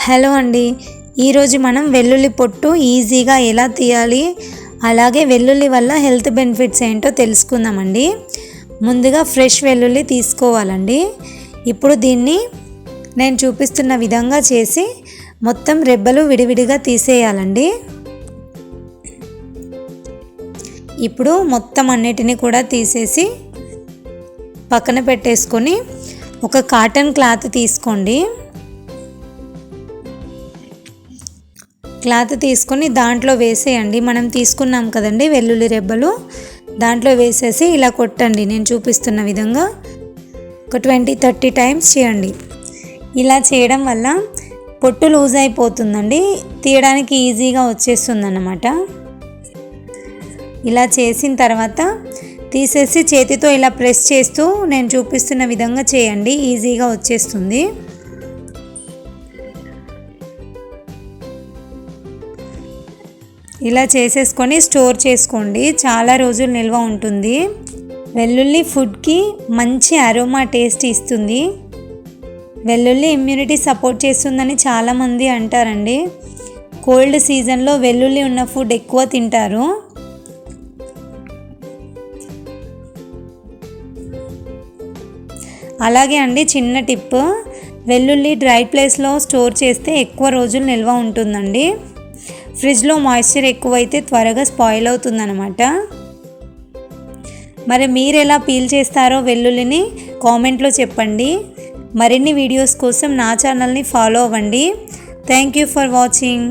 Hello అండి, ఈరోజు మనం వెల్లుల్లి పొట్టు ఈజీగా ఎలా తీయాలి, అలాగే వెల్లుల్లి వల్ల హెల్త్ బెనిఫిట్స్ ఏంటో తెలుసుకుందామండి. ముందుగా ఫ్రెష్ వెల్లుల్లి తీసుకోవాలండి. ఇప్పుడు దీన్ని నేను చూపిస్తున్న విధంగా చేసి మొత్తం రెబ్బలు విడివిడిగా తీసేయాలండి. ఇప్పుడు మొత్తం అన్నిటిని కూడా తీసేసి పక్కన పెట్టేసుకొని ఒక కాటన్ క్లాత్ తీసుకోండి. క్లాత్ తీసుకొని దాంట్లో వేసేయండి. మనం తీసుకున్నాం కదండి వెల్లుల్లి రెబ్బలు, దాంట్లో వేసేసి ఇలా కొట్టండి. నేను చూపిస్తున్న విధంగా ఒక 20-30 టైమ్స్ చేయండి. ఇలా చేయడం వల్ల పొట్టు లూజ్ అయిపోతుందండి, తీయడానికి ఈజీగా వచ్చేస్తుంది అన్నమాట. ఇలా చేసిన తర్వాత తీసేసి చేతితో ఇలా ప్రెస్ చేస్తూ నేను చూపిస్తున్న విధంగా చేయండి, ఈజీగా వచ్చేస్తుంది. ఇలా చేసేసుకొని స్టోర్ చేసుకోండి, చాలా రోజులు నిల్వ ఉంటుంది. వెల్లుల్లి ఫుడ్కి మంచి అరోమా టేస్ట్ ఇస్తుంది. వెల్లుల్లి ఇమ్యూనిటీ సపోర్ట్ చేస్తుందని చాలామంది అంటారండి. కోల్డ్ సీజన్లో వెల్లుల్లి ఉన్న ఫుడ్ ఎక్కువ తింటారు. అలాగే అండి, చిన్న టిప్, వెల్లుల్లి డ్రై ప్లేస్లో స్టోర్ చేస్తే ఎక్కువ రోజులు నిల్వ ఉంటుందండి. ఫ్రిడ్జ్లో మాయిశ్చర్ ఎక్కువైతే త్వరగా స్పాయిల్ అవుతుందన్నమాట. మరి మీరు ఎలా పీల్ చేస్తారో వెల్లుల్లిని కామెంట్లో చెప్పండి. మరిన్ని వీడియోస్ కోసం నా ఛానల్ని ఫాలో అవ్వండి. Thank you for watching.